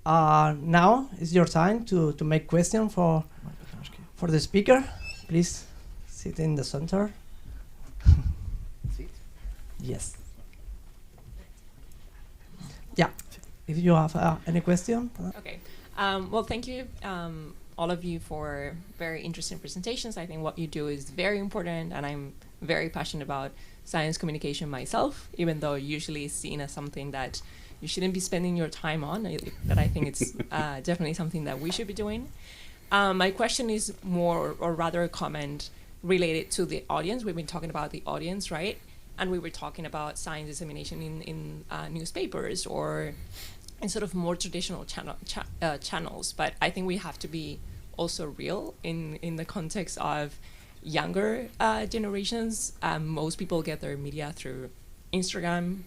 Now is your time to make question for the speaker. Please sit in the center. Yes. Yeah. If you have any question. Okay. Well, thank you, all of you, for very interesting presentations. I think what you do is very important, and I'm very passionate about science communication myself, even though usually it's seen as something that you shouldn't be spending your time on. But I think it's definitely something that we should be doing. My question is more, or rather a comment, related to the audience. We've been talking about the audience, right? And we were talking about science dissemination in newspapers or in sort of more traditional channels. But I think we have to be also real in the context of younger generations. Most people get their media through Instagram,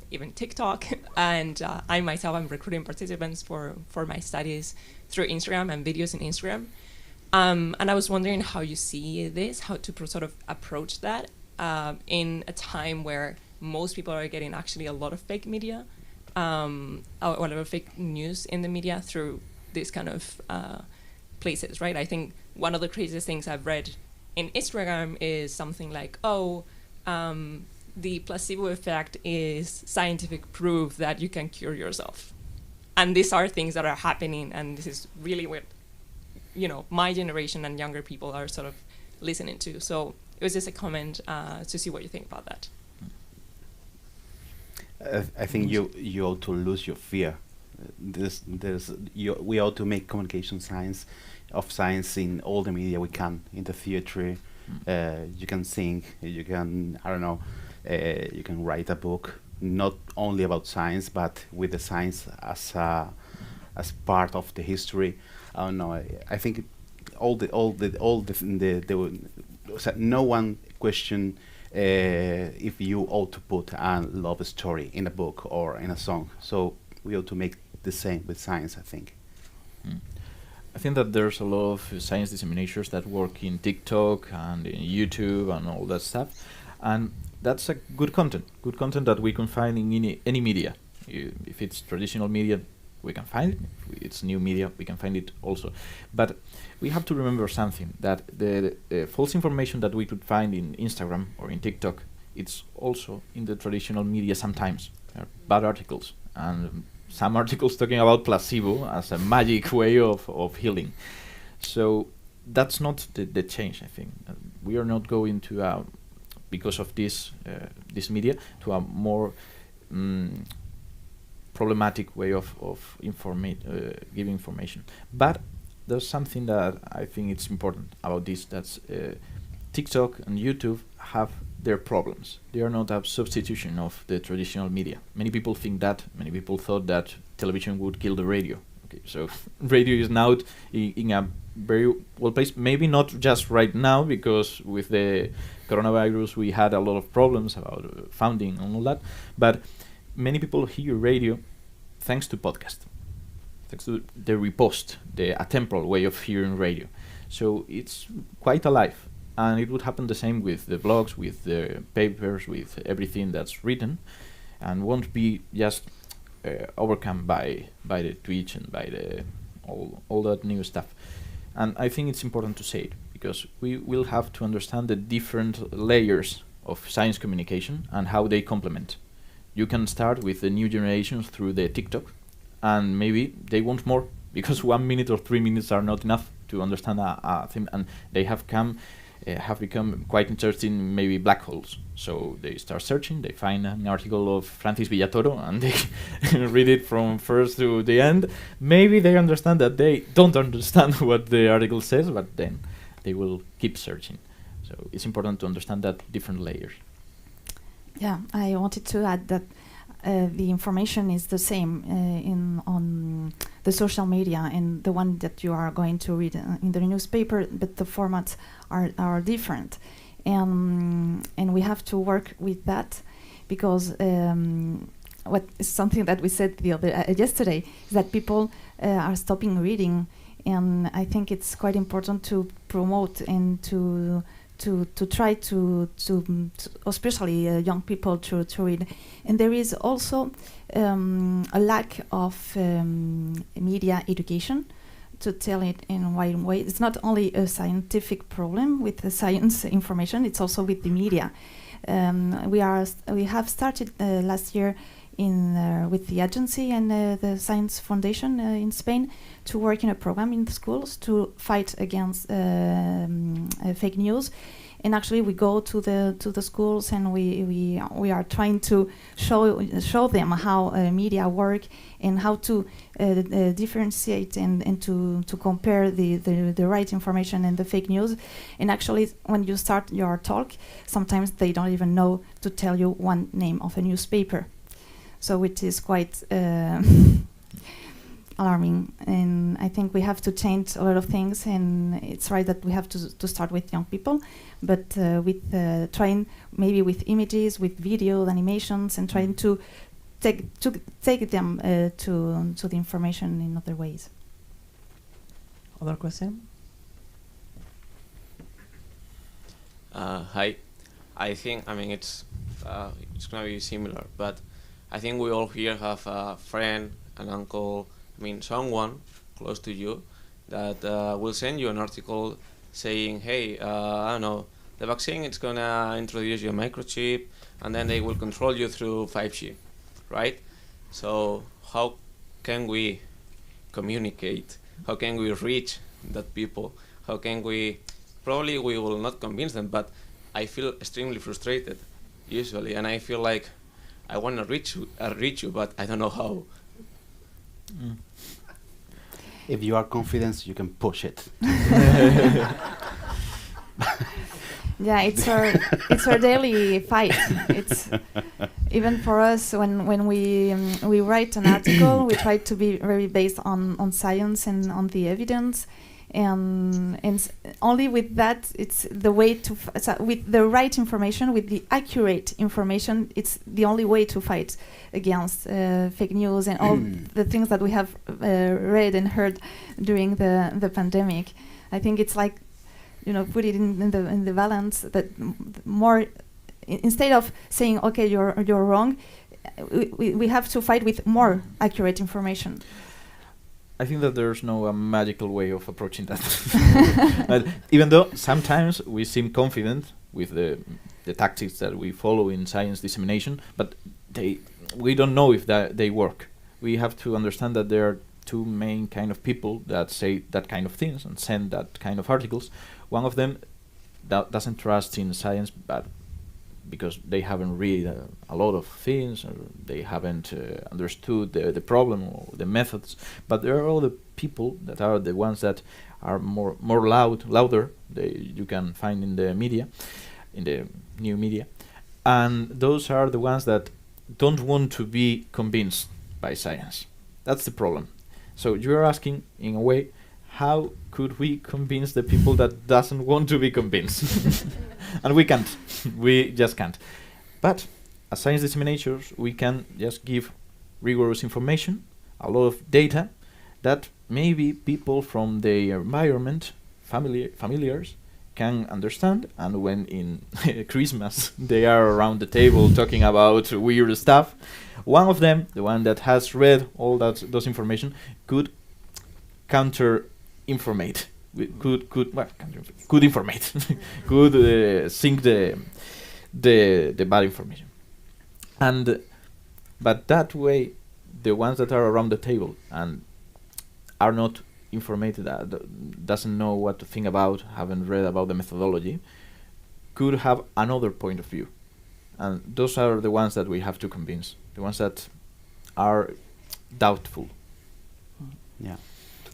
even TikTok. And I myself am recruiting participants for my studies through Instagram and videos in Instagram. And I was wondering how you see this, how to sort of approach that in a time where most people are getting actually a lot of fake media, or a lot of fake news in the media through these kind of places, right? I think one of the craziest things I've read in Instagram is something like, the placebo effect is scientific proof that you can cure yourself. And these are things that are happening, and this is really what, my generation and younger people are sort of listening to. So it was just a comment to see what you think about that. I think you ought to lose your fear. We ought to make communication science in all the media we can, in the theater. You can sing, you can, you can write a book, not only about science, but with the science as part of the history. I don't know. I think no one question if you ought to put a love story in a book or in a song. So we ought to make the same with science, I think. I think that there's a lot of science disseminators that work in TikTok and in YouTube and all that stuff, and that's a good content that we can find in any media. If it's traditional media, we can find it. If it's new media, we can find it also. But we have to remember something, that the false information that we could find in Instagram or in TikTok, it's also in the traditional media sometimes. There are bad articles, and some articles talking about placebo as a magic way of healing. So that's not the change, I think. We are not going to, because of this media, to a more problematic way of giving information. But there's something that I think it's important about this, that's TikTok and YouTube have their problems. They are not a substitution of the traditional media. Many people thought that television would kill the radio. Okay, so radio is now in a very well place, maybe not just right now, because with the coronavirus we had a lot of problems about funding and all that, but many people hear radio thanks to podcast, thanks to the repost, the atemporal way of hearing radio. So it's quite alive, and it would happen the same with the blogs, with the papers, with everything that's written, and won't be just overcome by the Twitch and by the all that new stuff. And I think it's important to say it, because we will have to understand the different layers of science communication and how they complement. You can start with the new generations through the TikTok, and maybe they want more, because 1 minute or 3 minutes are not enough to understand a thing, and they have become quite interested in maybe black holes. So they start searching, they find an article of Francis Villatoro, and they read it from first to the end. Maybe they understand that they don't understand what the article says, but then they will keep searching. So it's important to understand that different layers. Yeah, I wanted to add that the information is the same on the social media and the one that you are going to read in the newspaper, but the formats are different, and we have to work with that, because what is something that we said yesterday is that people are stopping reading, and I think it's quite important to promote and to to try to especially young people to read. And there is also a lack of media education, to tell it in a wide way. It's not only a scientific problem with the science information, it's also with the media. We have started last year with the agency and the Science Foundation in Spain to work in a program in the schools to fight against fake news. And actually, we go to the schools and we are trying to show them how media work and how to differentiate and to compare the right information and the fake news. And actually, when you start your talk, sometimes they don't even know to tell you one name of a newspaper. So it is quite alarming, and I think we have to change a lot of things. And it's right that we have to start with young people, but with trying maybe with images, with video, animations, and trying to take them to the information in other ways. Other question? Hi. I think, I mean, it's going to be similar, but I think we all here have a friend, an uncle, I mean, someone close to you that will send you an article saying, hey, I don't know, the vaccine is going to introduce you a microchip, and then they will control you through 5G, right? So how can we communicate? How can we reach that people? How can we, probably we will not convince them, but I feel extremely frustrated usually, and I feel like I want to reach you, but I don't know how. If you are confident, you can push it. Yeah, it's our daily fight. It's even for us when we write an article, we try to be very based on science and on the evidence, and only with that, it's the way to with the right information, with the accurate information, it's the only way to fight against fake news and all the things that we have read and heard during the pandemic. I think it's like, put it in the balance that more instead of saying okay, you're wrong, we have to fight with more accurate information. I think that there's no magical way of approaching that. But even though sometimes we seem confident with the tactics that we follow in science dissemination, but we don't know if they work. We have to understand that there are two main kind of people that say that kind of things and send that kind of articles. One of them doesn't trust in science, but because they haven't read a lot of things, or they haven't understood the problem or the methods. But there are other people that are the ones that are more louder. You can find in the media, in the new media, and those are the ones that don't want to be convinced by science. That's the problem. So you are asking, in a way, how could we convince the people that doesn't want to be convinced? And we can't. We just can't. But as science disseminators, we can just give rigorous information, a lot of data that maybe people from the environment, familiars, can understand. And when in Christmas they are around the table talking about weird stuff, one of them, the one that has read all those information, could counter-informate. Could informate, could sync the bad information, but that way, the ones that are around the table and are not informated, doesn't know what to think about, haven't read about the methodology, could have another point of view, and those are the ones that we have to convince, the ones that are doubtful. Yeah.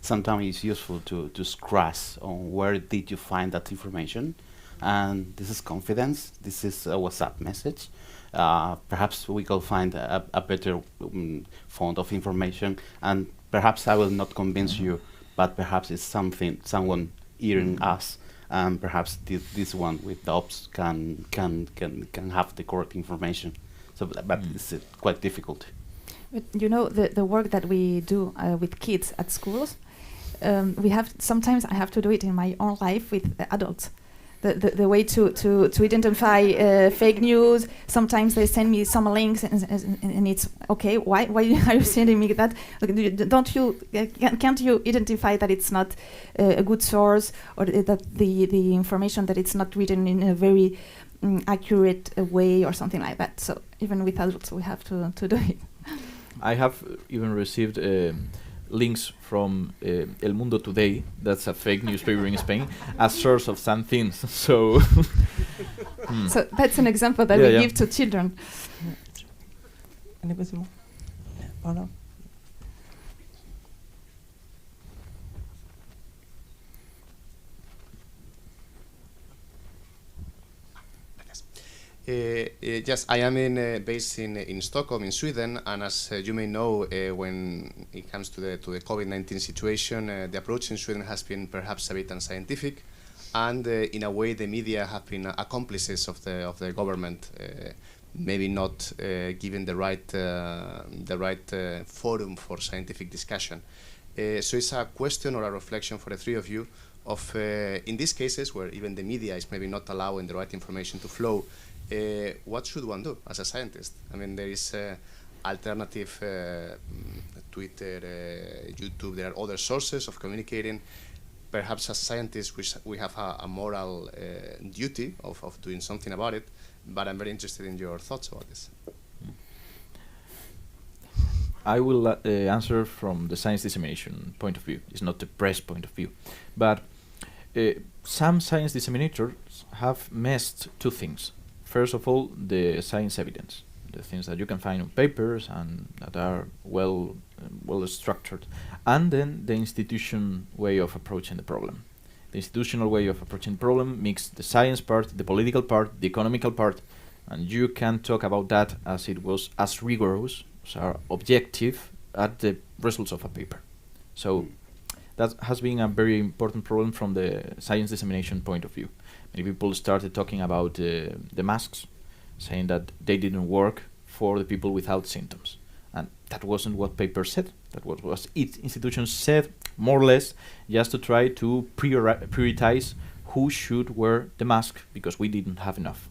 Sometimes it's useful to scratch on where did you find that information, and this is confidence. This is a WhatsApp message. Perhaps we could find a better font of information, and perhaps I will not convince you, but perhaps it's someone hearing us, and perhaps this one with the ops can have the correct information. So, but it's quite difficult. But the work that we do with kids at schools. We have sometimes I have to do it in my own life with adults, the way to identify fake news. Sometimes they send me some links, and it's okay. Why are you sending me that? Don't you can't you identify that it's not a good source, or that the information that it's not written in a very accurate way or something like that? So even with adults, we have to do it. I have even received links from El Mundo Today, that's a fake newspaper in Spain, as source of some things. So, So that's an example that we give to children. Any question more? Yeah, Paula? Yes, I am based in Stockholm, in Sweden, and as you may know, when it comes to the COVID-19 situation, the approach in Sweden has been perhaps a bit unscientific, and in a way, the media have been accomplices of the government, maybe not given the right forum for scientific discussion. So it's a question or a reflection for the three of you of in these cases where even the media is maybe not allowing the right information to flow. What should one do as a scientist? I mean, there is alternative Twitter, YouTube. There are other sources of communicating. Perhaps as scientists, we have a moral duty of doing something about it. But I'm very interested in your thoughts about this. I will answer from the science dissemination point of view. It's not the press point of view. But some science disseminators have messed two things. First of all, the science evidence, the things that you can find on papers and that are well structured, and then the institution way of approaching the problem. The institutional way of approaching the problem mixed the science part, the political part, the economical part, and you can talk about that as it was as rigorous, as objective at the results of a paper. So that has been a very important problem from the science dissemination point of view. Many people started talking about the masks, saying that they didn't work for the people without symptoms. And that wasn't what paper said. That was it. Institutions said, more or less, just to try to prioritize who should wear the mask, because we didn't have enough.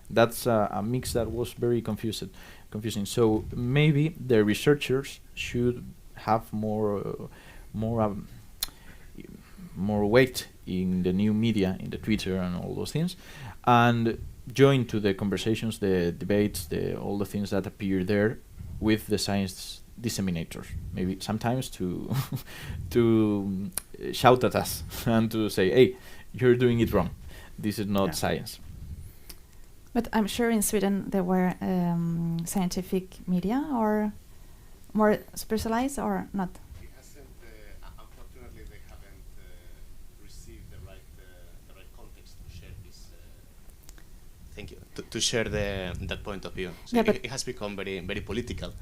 That's a mix that was very confusing. So maybe the researchers should have more weight in the new media, in the Twitter and all those things, and join to the conversations, the debates, all the things that appear there with the science disseminators. Maybe sometimes to shout at us and to say, hey, you're doing it wrong. This is not science. But I'm sure in Sweden there were scientific media, or more specialized, or not? Thank you. To share that point of view. So it has become very, very political.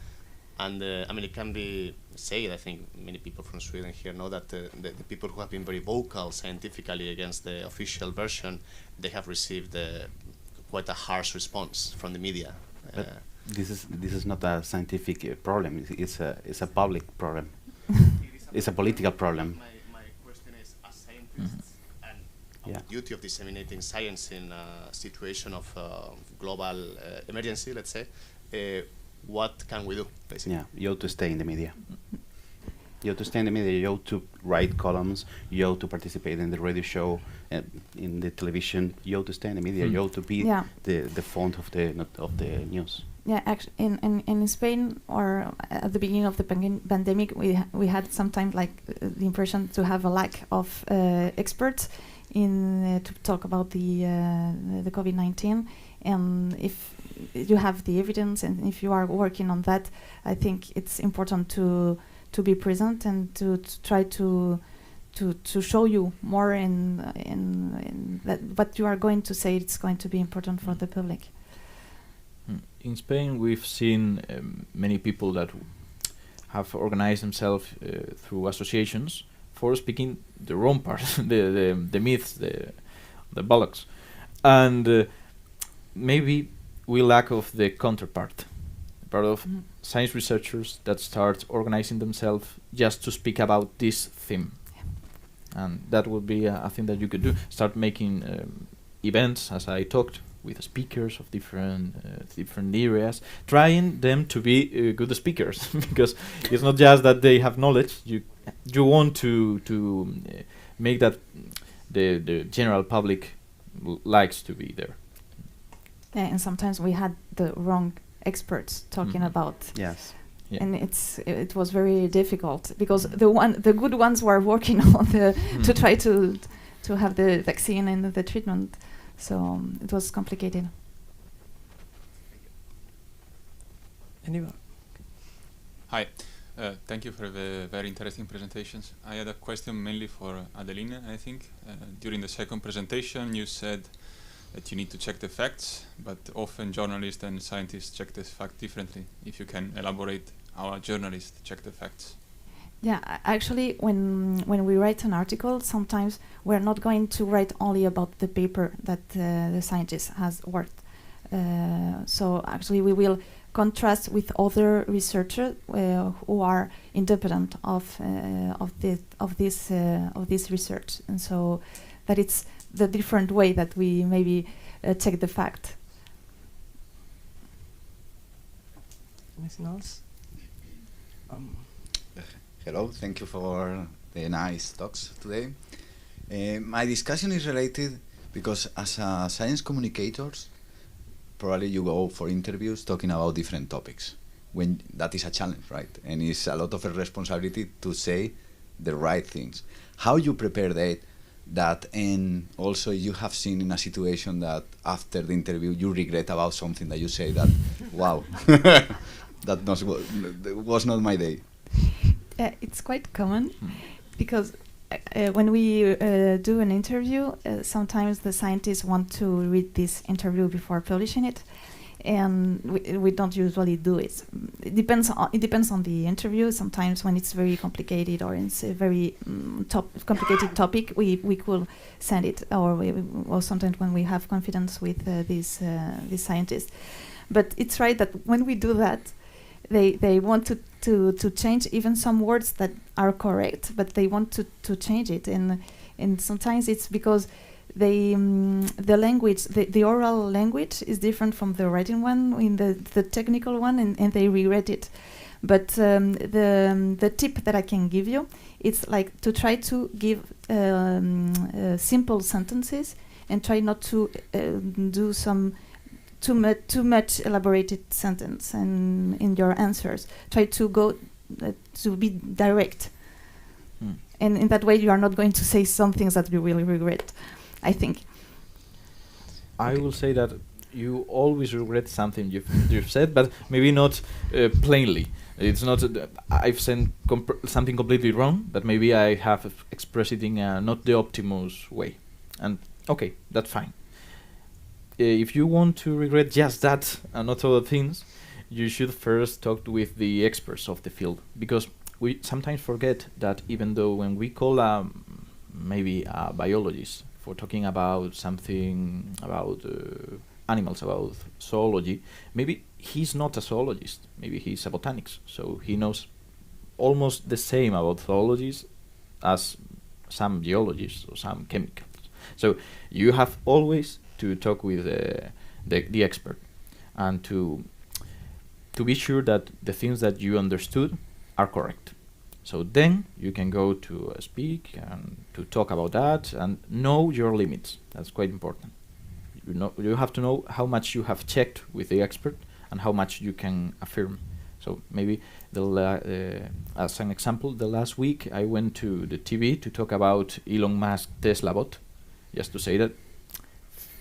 And I mean, it can be said, I think many people from Sweden here know that the people who have been very vocal scientifically against the official version, they have received quite a harsh response from the media. This is not a scientific problem. It's a public problem. It's a political problem. My question is, as scientists, the duty of disseminating science in a situation of global emergency, let's say, what can we do, basically? Yeah, you have to stay in the media. You have to stay in the media. You have to write columns. You have to participate in the radio show, in the television. You have to stay in the media. You have to be the font of the news. Yeah, actually, in Spain, or at the beginning of the pandemic, we had sometimes the impression to have a lack of experts to talk about the COVID-19, and if you have the evidence and if you are working on that, I think it's important to be present and to try to show you more in that what you are going to say. It's going to be important for the public. In Spain, we've seen many people that have organized themselves through associations for speaking the wrong part, the myths, the bollocks, and maybe we lack of the counterpart, part of science researchers that start organizing themselves just to speak about this theme, and that would be a thing that you could do. Start making events, as I talked with speakers of different areas, trying them to be good speakers, because it's not just that they have knowledge. You want to make that the general public likes to be there. Yeah, and sometimes we had the wrong experts talking about, Yes. Yeah. and it was very difficult because the good ones were working on to try to have the vaccine and the treatment, so it was complicated. Anyone? Hi, thank you for the very interesting presentations. I had a question mainly for Adeline, I think. During the second presentation, you said that you need to check the facts, but often journalists and scientists check the fact differently. If you can elaborate how a journalist check the facts. Yeah, actually, when we write an article, sometimes we're not going to write only about the paper that the scientist has worked. So actually, we will contrast with other researchers who are independent of this research, and so that it's the different way that we maybe check the fact. Anything else? Hello, thank you for the nice talks today. My discussion is related because as a science communicators, probably you go for interviews talking about different topics. When that is a challenge, right? And it's a lot of a responsibility to say the right things. How you prepare that, and also you have seen in a situation that after the interview you regret about something that you say that, wow, that was not my day. It's quite common because when we do an interview, sometimes the scientists want to read this interview before publishing it, and we don't usually do it. It depends on the interview. Sometimes when it's very complicated or it's a very complicated topic, we could send it, or sometimes when we have confidence with these scientists. But it's right that when we do that, they want to change even some words that are correct, but they want to change it, and sometimes it's because the language, the oral language is different from the written one, in the technical one, and they regret it. But the tip that I can give you, it's like to try to give simple sentences and try not to do some too much elaborated sentence and in your answers. Try to go to be direct, and in that way you are not going to say some things that you really regret, I think. I will say that you always regret something you've said, but maybe not plainly. It's not I've said something completely wrong, but maybe I have expressed it in not the optimus way, and okay, that's fine. If you want to regret just that and not other things, you should first talk with the experts of the field, because we sometimes forget that even though when we call maybe a biologist for talking about something about animals, about zoology, maybe he's not a zoologist, maybe he's a botanist, so he knows almost the same about zoologists as some geologists or some chemicals. So you have always to talk with the expert, and to be sure that the things that you understood are correct. So then you can go to speak and to talk about that, and know your limits. That's quite important. You have to know how much you have checked with the expert and how much you can affirm. So maybe as an example, the last week I went to the TV to talk about Elon Musk Tesla bot, just to say that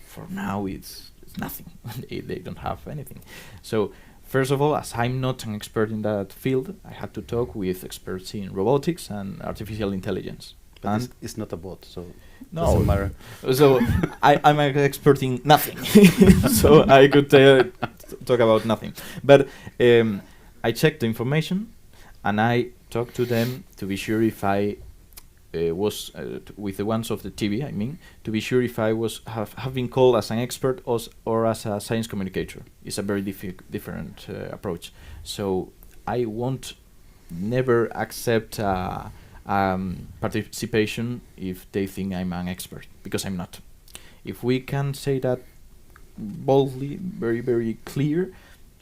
for now it's nothing. they don't have anything. So first of all, as I'm not an expert in that field, I had to talk with experts in robotics and artificial intelligence. But And it's not a bot, so no, doesn't matter. So I'm an expert in nothing, so I could talk about nothing. But I checked the information, and I talked to them to be sure if I was with the ones of the TV. I mean, to be sure if I was have been called as an expert or as a science communicator. It's a very different approach. So I won't never accept participation if they think I'm an expert, because I'm not. If we can say that boldly, very, very clear,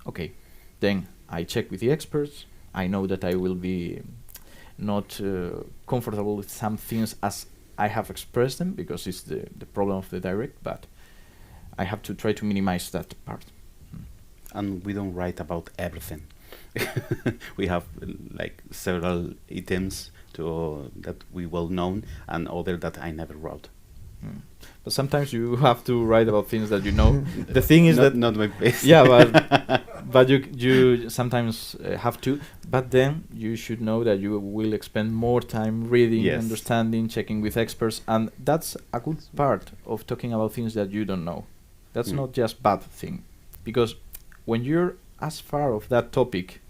okay, then I check with the experts. I know that I will be not comfortable with some things as I have expressed them, because it's the problem of the direct, but I have to try to minimize that part. And we don't write about everything. We have like several items that we well known, and other that I never wrote. But sometimes you have to write about things that you know. The thing is not my best. Yeah, but you sometimes have to. But then you should know that you will spend more time reading, Yes. understanding, checking with experts, and that's a good part of talking about things that you don't know. That's not just bad thing, because when you're as far of that topic,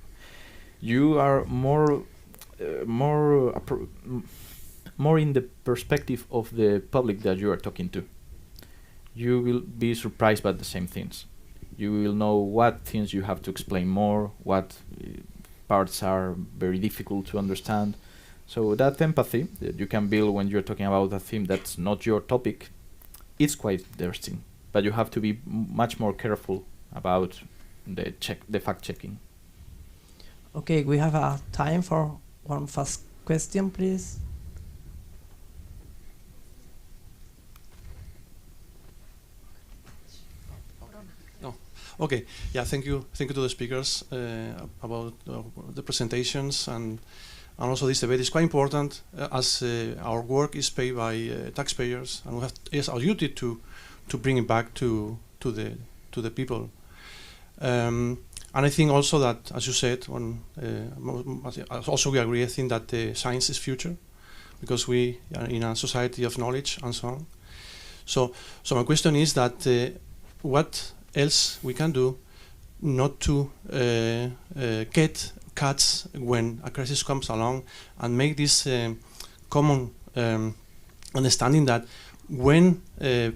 you are more in the perspective of the public that you are talking to. You will be surprised by the same things. You will know what things you have to explain more, what parts are very difficult to understand. So that empathy that you can build when you're talking about a theme that's not your topic, it's quite interesting. But you have to be much more careful about the fact checking. Okay, we have time for one first question, please. Okay. Yeah. Thank you. Thank you to the speakers about the presentations, and also this debate is quite important as our work is paid by taxpayers, and we have it's our duty to bring it back to the people. And I think also that, as you said, also we agree. I think that science is future, because we are in a society of knowledge and so on. So my question is that what else we can do not to get cuts when a crisis comes along, and make this common understanding that when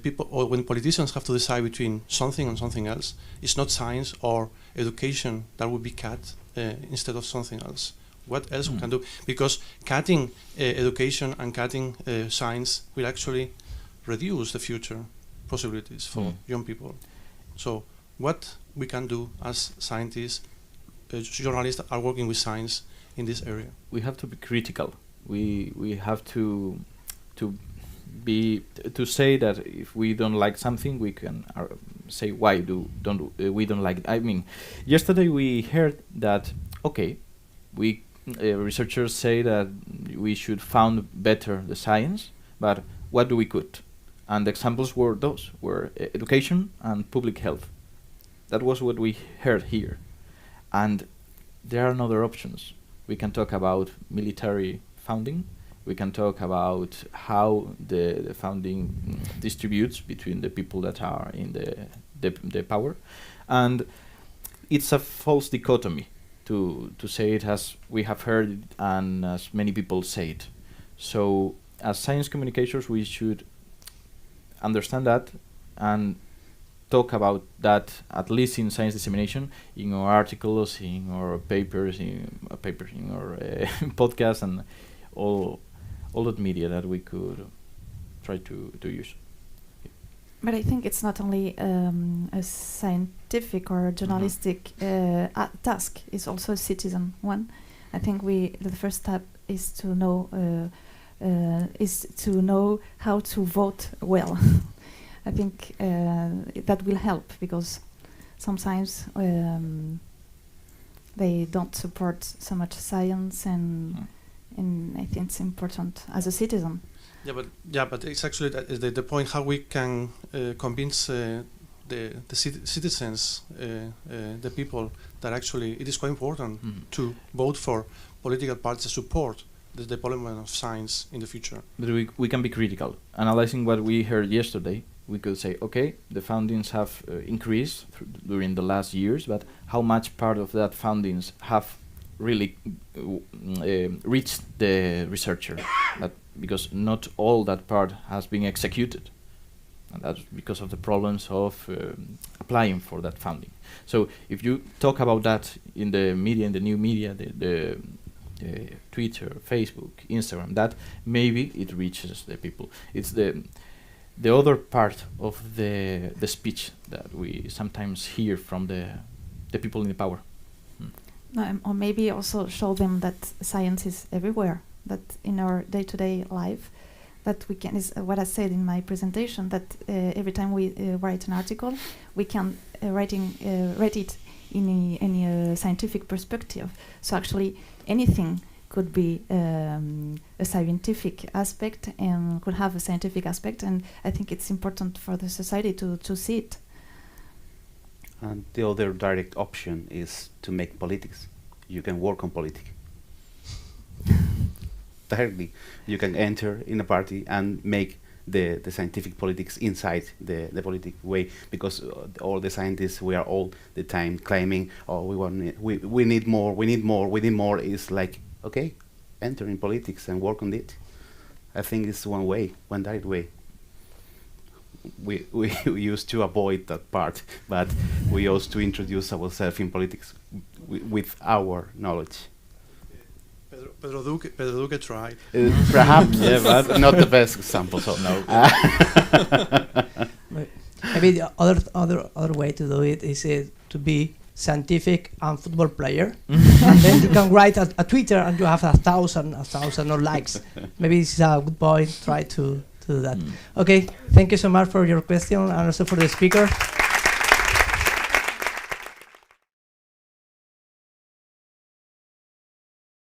people or when politicians have to decide between something and something else, it's not science or education that would be cut instead of something else. What else we can do? Because cutting education and cutting science will actually reduce the future possibilities for young people. So what we can do as scientists, journalists are working with science in this area? We have to be critical. We have to say that if we don't like something, we can say why we don't like it. I mean, yesterday we heard that researchers say that we should found better the science, but what do we cut? And the examples were education and public health. That was what we heard here. And there are other options. We can talk about military funding. We can talk about how the funding distributes between the people that are in the power. And it's a false dichotomy to say it as we have heard it and as many people say it. So as science communicators, we should understand that and talk about that, at least in science dissemination, in our articles, in our papers, in our podcasts, and all that media that we could try to use. But I think it's not only a scientific or journalistic task; it's also a citizen one. I think the first step is to know how to vote well. I think that will help, because sometimes they don't support so much science, and I think it's important as a citizen. But it's actually the point how we can convince the citizens, the people, that actually it is quite important to vote for political parties that support the development of science in the future. But we can be critical. Analyzing what we heard yesterday, we could say, okay, the fundings have increased during the last years, but how much part of that fundings have really reached the researcher? Because not all that part has been executed, and that's because of the problems of applying for that funding. So if you talk about that in the media, in the new media, the Twitter, Facebook, Instagram, that maybe it reaches the people. It's the other part of the speech that we sometimes hear from the people in the power. Or maybe also show them that science is everywhere, that in our day-to-day life, that we can, is what I said in my presentation, that every time we write an article, we can write it in any scientific perspective. So actually anything could be a scientific aspect and could have a scientific aspect, and I think it's important for the society to see it. And the other direct option is to make politics. You can work on politics. Directly, you can enter in a party and make the scientific politics inside the politic way, because all the scientists, we are all the time claiming, oh, we need more. Is like, okay, enter in politics and work on it. I think it's one direct way. We used to avoid that part, but we used to introduce ourselves in politics with our knowledge. Pedro Duque tried. Perhaps, yeah, but not the best example. So no. Maybe the other way to do it is to be scientific and football player, and then you can write a Twitter and you have 1,000 or likes. Maybe it's a good point. Try to do that. Okay, thank you so much for your question and also for the speaker.